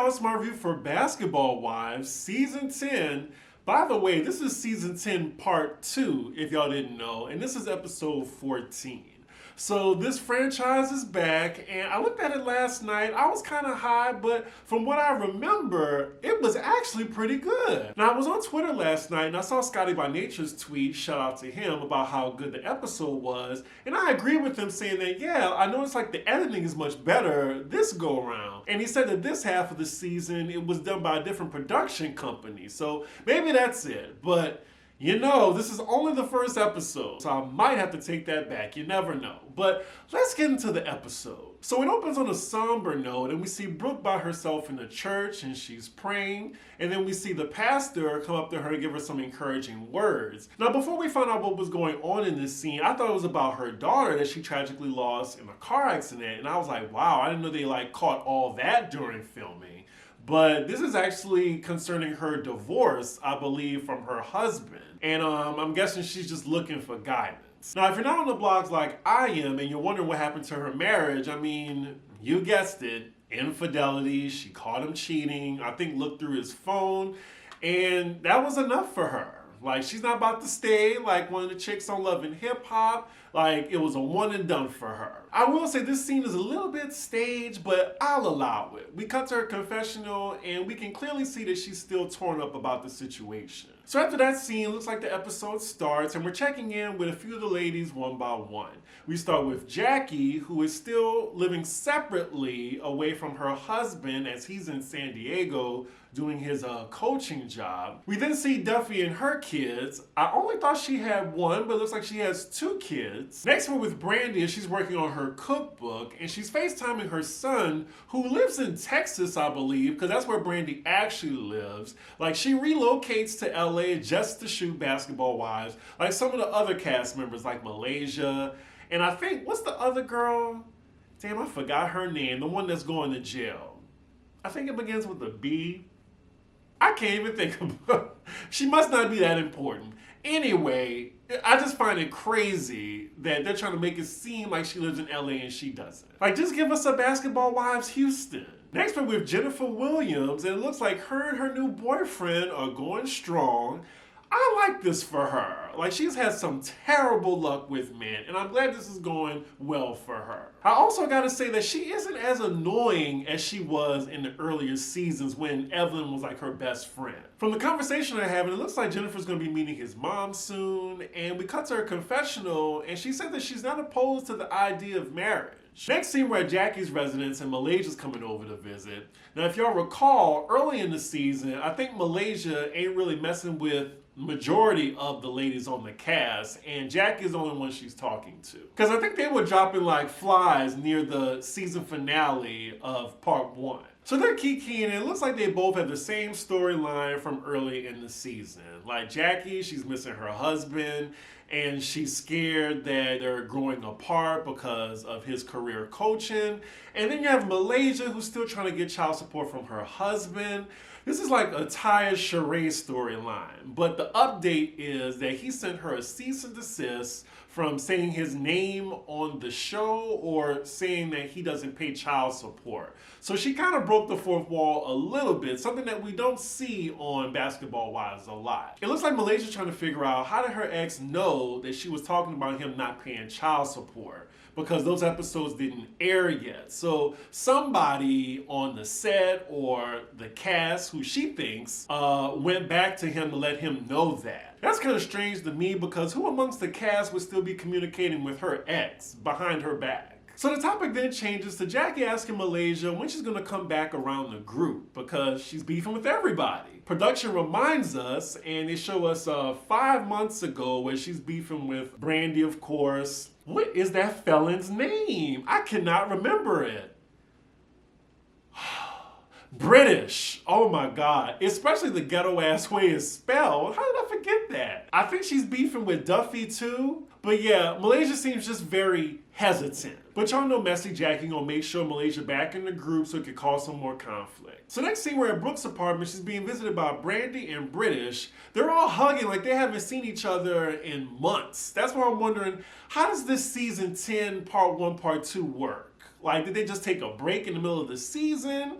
y'all, it's my review for Basketball Wives, Season 10. By the way, this is Season 10 Part 2, if y'all didn't know, and this is Episode 14. So this franchise is back, and I looked at it last night. I was kind of high, but from what I remember, it was actually pretty good. Now, I was on Twitter last night, and I saw Scotty by Nature's tweet, shout out to him, about how good the episode was, and I agree with him saying that, yeah, I noticed like the editing is much better this go around. And he said that this half of the season, it was done by a different production company, so maybe that's it, but you know, this is only the first episode, so I might have to take that back. You never know. But let's get into the episode. So it opens on a somber note, and we see Brooke by herself in the church, and she's praying. And then we see the pastor come up to her and give her some encouraging words. Now, before we found out what was going on in this scene, I thought it was about her daughter that she tragically lost in a car accident. And I was like, wow, I didn't know they caught all that during filming. But this is actually concerning her divorce, I believe, from her husband. And I'm guessing she's just looking for guidance. Now, if you're not on the blogs like I am and you're wondering what happened to her marriage, I mean, you guessed it, infidelity. She caught him cheating, I think looked through his phone, and that was enough for her. Like, she's not about to stay like one of the chicks on Love and Hip Hop. Like, it was a one and done for her. I will say this scene is a little bit staged, but I'll allow it. We cut to her confessional, and we can clearly see that she's still torn up about the situation. So after that scene, it looks like the episode starts, and we're checking in with a few of the ladies one by one. We start with Jackie, who is still living separately away from her husband as he's in San Diego doing his coaching job. We then see Duffy and her kids. I only thought she had one, but it looks like she has two kids. Next we're with Brandy, and she's working on her cookbook, and she's FaceTiming her son, who lives in Texas, I believe, because that's where Brandy actually lives. Like, she relocates to LA just to shoot Basketball Wives, like some of the other cast members, like Malaysia, and I think, what's the other girl? Damn, I forgot her name, the one that's going to jail. I think it begins with a B. I can't even think of her. She must not be that important. Anyway, I just find it crazy that they're trying to make it seem like she lives in LA and she doesn't. Like, just give us a Basketball Wives Houston. Next, we're with Jennifer Williams, and it looks like her and her new boyfriend are going strong. I like this for her. Like, she's had some terrible luck with men, and I'm glad this is going well for her. I also gotta say that she isn't as annoying as she was in the earlier seasons when Evelyn was like her best friend. From the conversation they're having, it looks like Jennifer's gonna be meeting his mom soon, and we cut to her confessional, and she said that she's not opposed to the idea of marriage. Next scene, we're at Jackie's residence, and Malaysia's coming over to visit. Now, if y'all recall, early in the season, I think Malaysia ain't really messing with majority of the ladies on the cast, and Jackie's the only one she's talking to. Because I think they were dropping like flies near the season finale of Part 1. So they're kikiing, and it looks like they both have the same storyline from early in the season. Like Jackie, she's missing her husband, and she's scared that they're growing apart because of his career coaching. And then you have Malaysia, who's still trying to get child support from her husband. This is like a Tyus Sheree storyline, but the update is that he sent her a cease and desist from saying his name on the show or saying that he doesn't pay child support. So she kind of broke the fourth wall a little bit, something that we don't see on Basketball Wives a lot. It looks like Malaysia's trying to figure out, how did her ex know that she was talking about him not paying child support? Because those episodes didn't air yet. So somebody on the set or the cast, who she thinks, went back to him to let him know that. That's kind of strange to me, because who amongst the cast would still be communicating with her ex behind her back? So the topic then changes to Jackie asking Malaysia when she's going to come back around the group, because she's beefing with everybody. Production reminds us, and they show us 5 months ago where she's beefing with Brandy, of course. What is that felon's name? I cannot remember it. British. Oh my God. Especially the ghetto ass way it's spelled. How did I forget that? I think she's beefing with Duffy too. But yeah, Malaysia seems just very hesitant. But y'all know Messy Jackie gonna make sure Malaysia back in the group so it could cause some more conflict. So next scene, we're at Brooke's apartment. She's being visited by Brandy and British. They're all hugging like they haven't seen each other in months. That's why I'm wondering, how does this season 10 part 1 part 2 work? Like, did they just take a break in the middle of the season?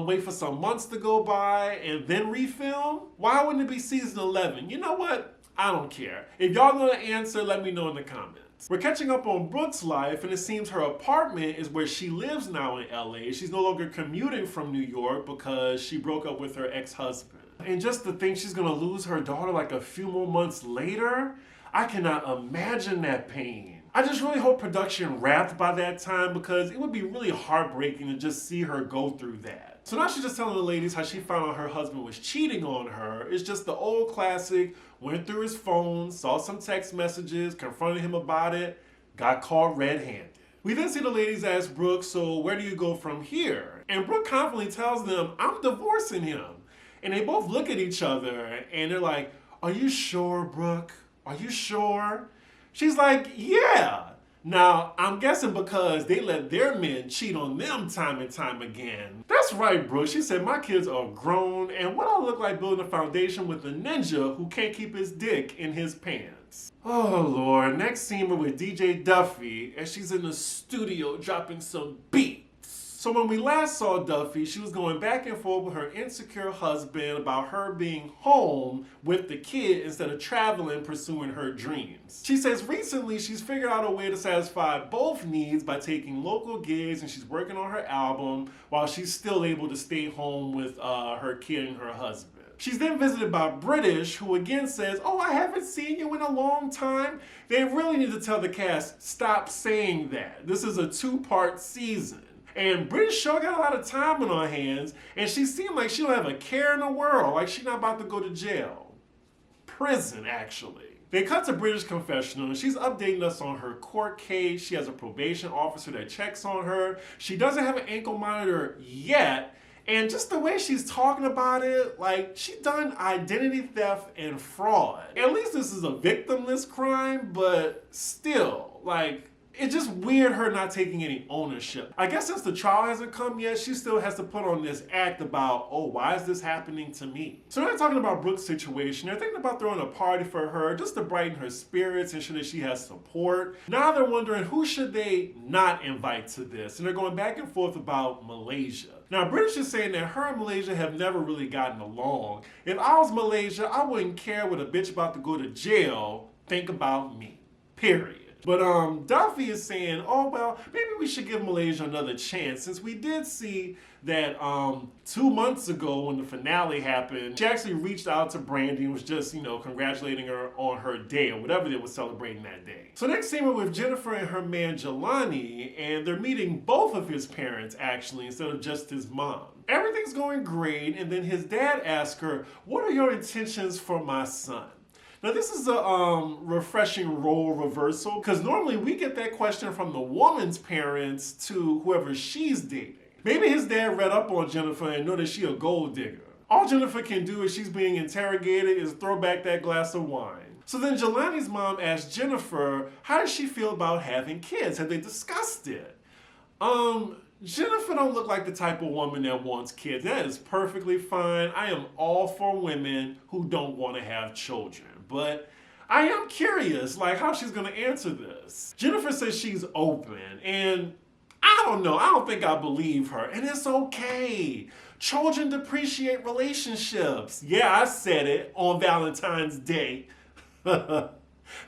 wait for some months to go by and then refilm? Why wouldn't it be season 11? You know what? I don't care. If y'all know the answer, let me know in the comments. We're catching up on Brooke's life, and it seems her apartment is where she lives now in LA. She's no longer commuting from New York because she broke up with her ex-husband. And just to think she's gonna lose her daughter like a few more months later, I cannot imagine that pain. I just really hope production wrapped by that time because it would be really heartbreaking to just see her go through that. So now she's just telling the ladies how she found out her husband was cheating on her. It's just the old classic, went through his phone, saw some text messages, confronted him about it, got caught red-handed. We then see the ladies ask Brooke, so where do you go from here? And Brooke confidently tells them, I'm divorcing him. And they both look at each other and they're like, are you sure, Brooke? Are you sure? She's like, yeah. Now, I'm guessing because they let their men cheat on them time and time again. That's right, Brooke. She said, my kids are grown, and what I look like building a foundation with a ninja who can't keep his dick in his pants. Oh, Lord. Next scene, we're with DJ Duffy, and she's in the studio dropping some beats. So when we last saw Duffy, she was going back and forth with her insecure husband about her being home with the kid instead of traveling pursuing her dreams. She says recently she's figured out a way to satisfy both needs by taking local gigs, and she's working on her album while she's still able to stay home with her kid and her husband. She's then visited by British, who again says, oh, I haven't seen you in a long time. They really need to tell the cast, stop saying that. This is a 2-part season. And British sure got a lot of time on her hands, and she seemed like she don't have a care in the world, like she's not about to go to jail. Prison, actually. They cut to British confessional, and she's updating us on her court case. She has a probation officer that checks on her. She doesn't have an ankle monitor yet, and just the way she's talking about it, like she done identity theft and fraud. At least this is a victimless crime, but still, like, it's just weird her not taking any ownership. I guess since the trial hasn't come yet, she still has to put on this act about, oh, why is this happening to me? So they're talking about Brooke's situation. They're thinking about throwing a party for her just to brighten her spirits and ensure that she has support. Now they're wondering who should they not invite to this? And they're going back and forth about Malaysia. Now, British is saying that her and Malaysia have never really gotten along. If I was Malaysia, I wouldn't care what a bitch about to go to jail think about me. Period. But Duffy is saying, oh, well, maybe we should give Malaysia another chance, since we did see that 2 months ago when the finale happened, she actually reached out to Brandy and was just, congratulating her on her day or whatever they were celebrating that day. So next scene, we're with Jennifer and her man Jelani, and they're meeting both of his parents, actually, instead of just his mom. Everything's going great, and then his dad asks her, what are your intentions for my son? Now this is a refreshing role reversal, because normally we get that question from the woman's parents to whoever she's dating. Maybe his dad read up on Jennifer and know that she a gold digger. All Jennifer can do as she's being interrogated is throw back that glass of wine. So then Jelani's mom asks Jennifer, how does she feel about having kids? Have they discussed it? Jennifer don't look like the type of woman that wants kids. That is perfectly fine. I am all for women who don't want to have children. But I am curious, like, how she's going to answer this. Jennifer says she's open, and I don't know. I don't think I believe her. And it's okay. Children depreciate relationships. Yeah, I said it on Valentine's Day. That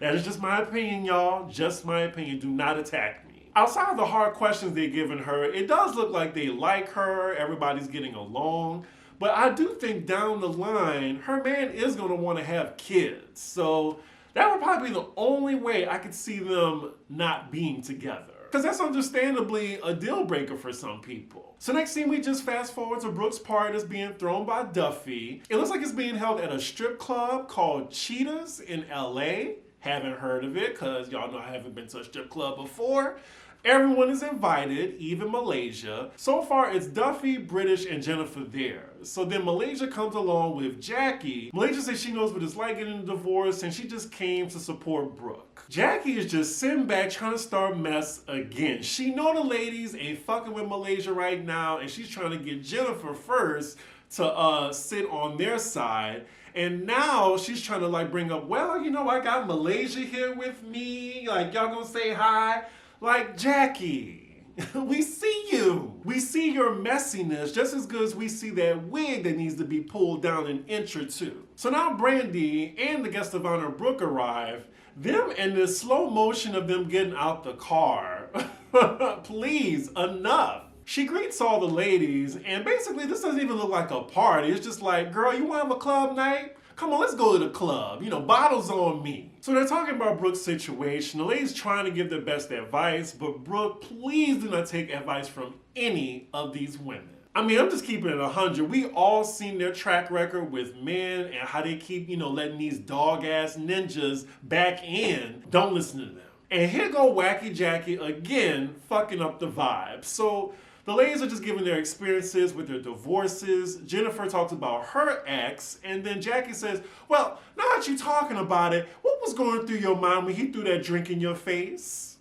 is just my opinion, y'all. Just my opinion. Do not attack me. Outside of the hard questions they're giving her, it does look like they like her. Everybody's getting along. But I do think down the line, her man is going to want to have kids. So that would probably be the only way I could see them not being together. Because that's understandably a deal breaker for some people. So next scene, we just fast forward to Brooke's party that's being thrown by Duffy. It looks like it's being held at a strip club called Cheetahs in LA. Haven't heard of it, because y'all know I haven't been to a strip club before. Everyone is invited, even Malaysia. So far, it's Duffy, British, and Jennifer there. So then Malaysia comes along with Jackie. Malaysia says she knows what it's like getting a divorce, and she just came to support Brooke. Jackie is just sitting back trying to start mess again. She know the ladies ain't fucking with Malaysia right now, and she's trying to get Jennifer first to sit on their side. And now she's trying to bring up, well, I got Malaysia here with me. Like, y'all gonna say hi? Like, Jackie, We see you. We see your messiness just as good as we see that wig that needs to be pulled down an inch or two. So now Brandy and the guest of honor Brooke arrive. Them and this slow motion of them getting out the car. Please, enough. She greets all the ladies, and basically this doesn't even look like a party. It's just like, girl, you want to have a club night? Come on, let's go to the club. You know, bottles on me. So they're talking about Brooke's situation. The ladies trying to give their best advice, but Brooke, please do not take advice from any of these women. I mean, I'm just keeping it 100. We all seen their track record with men and how they keep, letting these dog-ass ninjas back in. Don't listen to them. And here go Wacky Jackie again, fucking up the vibe. So the ladies are just giving their experiences with their divorces. Jennifer talks about her ex, and then Jackie says, well, now that you're talking about it, what was going through your mind when he threw that drink in your face?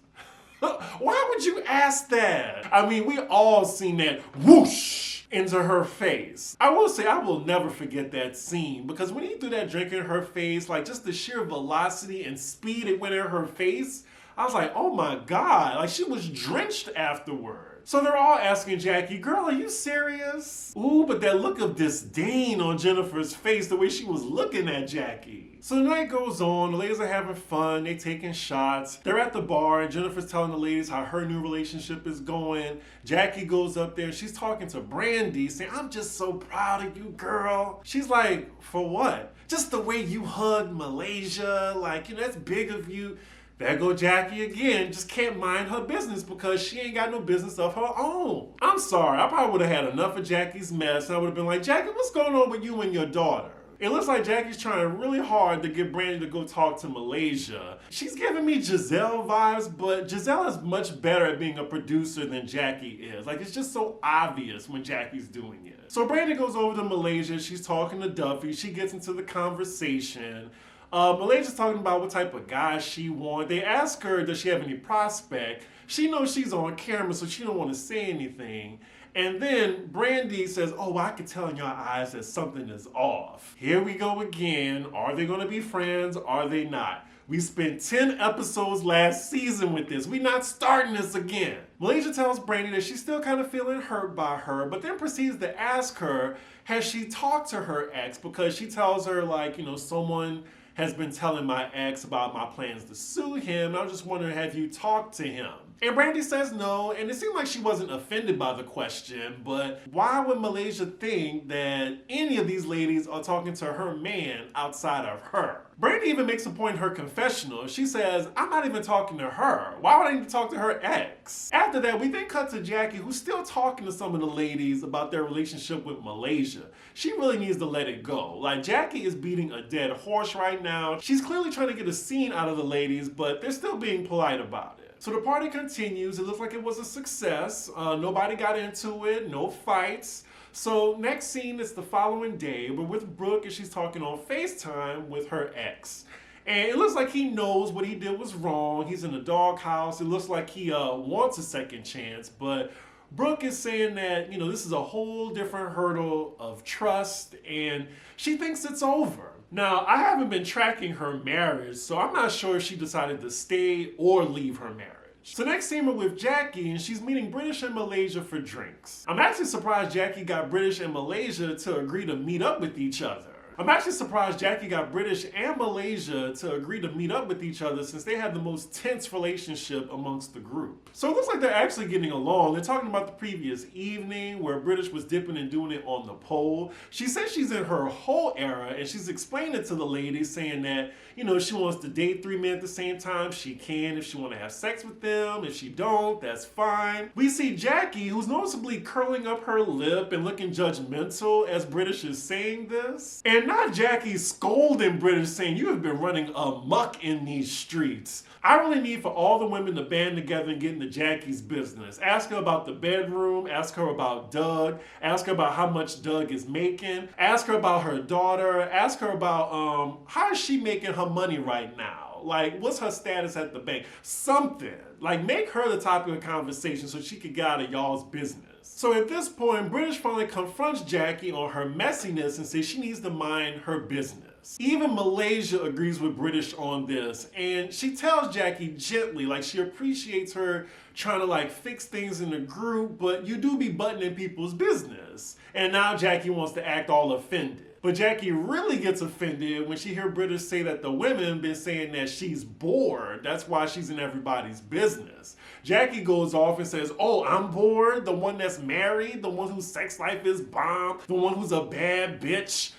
Why would you ask that? I mean, we all seen that whoosh into her face. I will say, I will never forget that scene, because when he threw that drink in her face, like just the sheer velocity and speed it went in her face, I was like, oh my God, like she was drenched afterward. So they're all asking Jackie, girl, are you serious? Ooh, but that look of disdain on Jennifer's face, the way she was looking at Jackie. So the night goes on, the ladies are having fun, they taking shots. They're at the bar and Jennifer's telling the ladies how her new relationship is going. Jackie goes up there and she's talking to Brandy saying, I'm just so proud of you, girl. She's like, for what? Just the way you hugged Malaysia, like, that's big of you. There go Jackie again, just can't mind her business because she ain't got no business of her own. I'm sorry, I probably would have had enough of Jackie's mess. I would have been like, Jackie, what's going on with you and your daughter? It looks like Jackie's trying really hard to get Brandy to go talk to Malaysia. She's giving me Giselle vibes, but Giselle is much better at being a producer than Jackie is. Like, it's just so obvious when Jackie's doing it. So Brandy goes over to Malaysia, she's talking to Duffy, she gets into the conversation. Malaysia's talking about what type of guy she wants. They ask her, does she have any prospect? She knows she's on camera, so she don't want to say anything. And then Brandy says, oh, I can tell in your eyes that something is off. Here we go again. Are they going to be friends? Are they not? We spent 10 episodes last season with this. We're not starting this again. Malaysia tells Brandy that she's still kind of feeling hurt by her, but then proceeds to ask her, has she talked to her ex? Because she tells her, like, someone has been telling my ex about my plans to sue him. I was just wondering, have you talked to him? And Brandy says no, and it seemed like she wasn't offended by the question, but why would Malaysia think that any of these ladies are talking to her man outside of her? Brandy even makes a point in her confessional. She says, I'm not even talking to her. Why would I need to talk to her ex? After that, we then cut to Jackie, who's still talking to some of the ladies about their relationship with Malaysia. She really needs to let it go. Like, Jackie is beating a dead horse right now. She's clearly trying to get a scene out of the ladies, but they're still being polite about it. So the party continues. It looks like it was a success. Nobody got into it, no fights. So next scene is the following day. We're with Brooke and she's talking on FaceTime with her ex. And it looks like he knows what he did was wrong. He's in the doghouse. It looks like he wants a second chance. But Brooke is saying that, this is a whole different hurdle of trust and she thinks it's over. Now, I haven't been tracking her marriage, so I'm not sure if she decided to stay or leave her marriage. So next scene we're with Jackie, and she's meeting British and Malaysia for drinks. I'm actually surprised Jackie got British and Malaysia to agree to meet up with each other. I'm actually surprised Jackie got British and Malaysia to agree to meet up with each other since they have the most tense relationship amongst the group. So it looks like they're actually getting along. They're talking about the previous evening where British was dipping and doing it on the pole. She says she's in her whole era and she's explaining it to the ladies saying that, she wants to date 3 men at the same time. She can if she want to have sex with them. If she don't, that's fine. We see Jackie, who's noticeably curling up her lip and looking judgmental as British is saying this. And not Jackie scolding British saying, you have been running amok in these streets. I really need for all the women to band together and get into Jackie's business. Ask her about the bedroom, ask her about Doug, ask her about how much Doug is making, ask her about her daughter, ask her about how is she making her money right now? Like, what's her status at the bank? Something. Like, make her the topic of conversation so she could get out of y'all's business. So at this point, British finally confronts Jackie on her messiness and says she needs to mind her business. Even Malaysia agrees with British on this, and she tells Jackie gently, like she appreciates her trying to like fix things in the group, but you do be butting in people's business. And now Jackie wants to act all offended. But Jackie really gets offended when she hears British say that the women been saying that she's bored. That's why she's in everybody's business. Jackie goes off and says, oh, I'm bored? The one that's married? The one whose sex life is bomb? The one who's a bad bitch?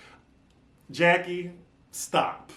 Jackie, stop.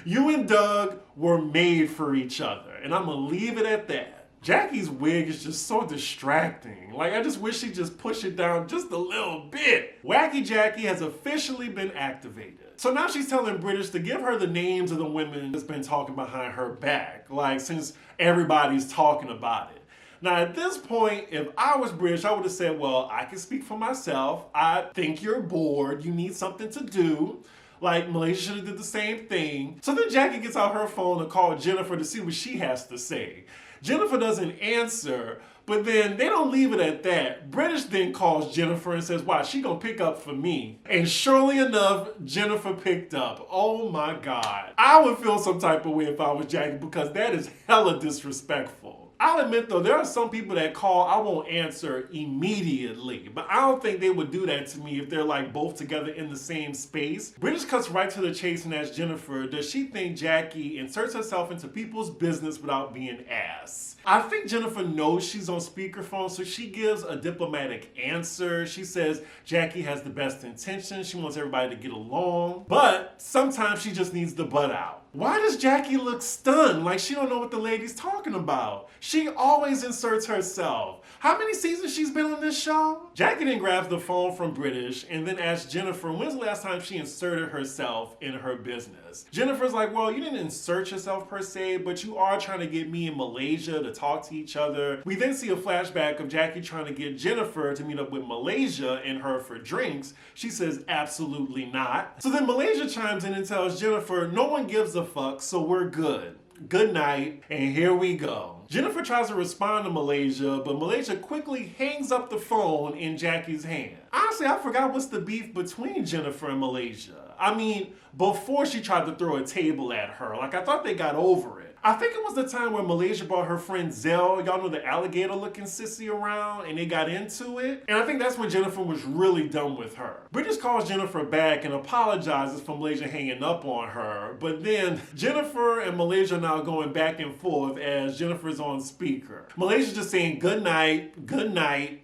You and Doug were made for each other, and I'm gonna leave it at that. Jackie's wig is just so distracting. Like, I just wish she'd just push it down just a little bit. Wacky Jackie has officially been activated. So now she's telling British to give her the names of the women that's been talking behind her back, like, since everybody's talking about it. Now, at this point, if I was British, I would have said, well, I can speak for myself. I think you're bored. You need something to do. Like, Malaysia should have did the same thing. So then Jackie gets out her phone and calls Jennifer to see what she has to say. Jennifer doesn't answer, but then they don't leave it at that. British then calls Jennifer and says, wow, she gonna pick up for me. And surely enough, Jennifer picked up. Oh my God. I would feel some type of way if I was Jackie, because that is hella disrespectful. I'll admit though, there are some people that call, I won't answer immediately, but I don't think they would do that to me if they're like both together in the same space. British cuts right to the chase and asks Jennifer, does she think Jackie inserts herself into people's business without being asked? I think Jennifer knows she's on speakerphone, so she gives a diplomatic answer. She says Jackie has the best intentions. She wants everybody to get along, but sometimes she just needs the butt out. Why does Jackie look stunned, like she don't know what the lady's talking about? She always inserts herself. How many seasons she's been on this show? Jackie then grabs the phone from British and then asks Jennifer when's the last time she inserted herself in her business. Jennifer's like, well, you didn't insert yourself per se, but you are trying to get me and Malaysia to talk to each other. We then see a flashback of Jackie trying to get Jennifer to meet up with Malaysia and her for drinks. She says, absolutely not. So then Malaysia chimes in and tells Jennifer, no one gives a fuck, so we're good. Good night, and here we go. Jennifer tries to respond to Malaysia, but Malaysia quickly hangs up the phone in Jackie's hand. Honestly, I forgot what's the beef between Jennifer and Malaysia. I mean, before she tried to throw a table at her, like I thought they got over it. I think it was the time when Malaysia brought her friend Zell, y'all know the alligator looking sissy around, and they got into it. And I think that's when Jennifer was really done with her. British calls Jennifer back and apologizes for Malaysia hanging up on her. But then Jennifer and Malaysia are now going back and forth as Jennifer's on speaker. Malaysia's just saying, good night,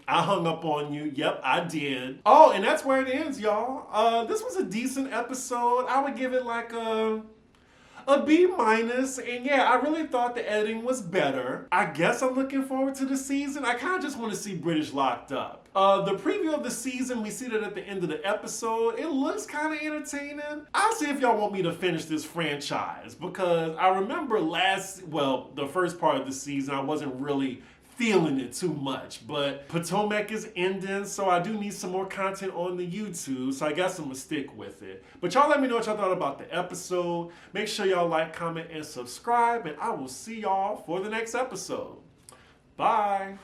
I hung up on you, yep, I did. Oh, and that's where it ends, y'all. This was a decent episode. I would give it like a B-, and yeah, I really thought the editing was better. I guess I'm looking forward to the season. I kind of just want to see British locked up. The preview of the season, we see that at the end of the episode. It looks kind of entertaining. I'll see if y'all want me to finish this franchise, because I remember the first part of the season, I wasn't really feeling it too much, but Potomac is ending, so I do need some more content on the YouTube, so I guess I'm gonna stick with it. But y'all let me know what y'all thought about the episode. Make sure y'all like, comment, and subscribe, and I will see y'all for the next episode. Bye.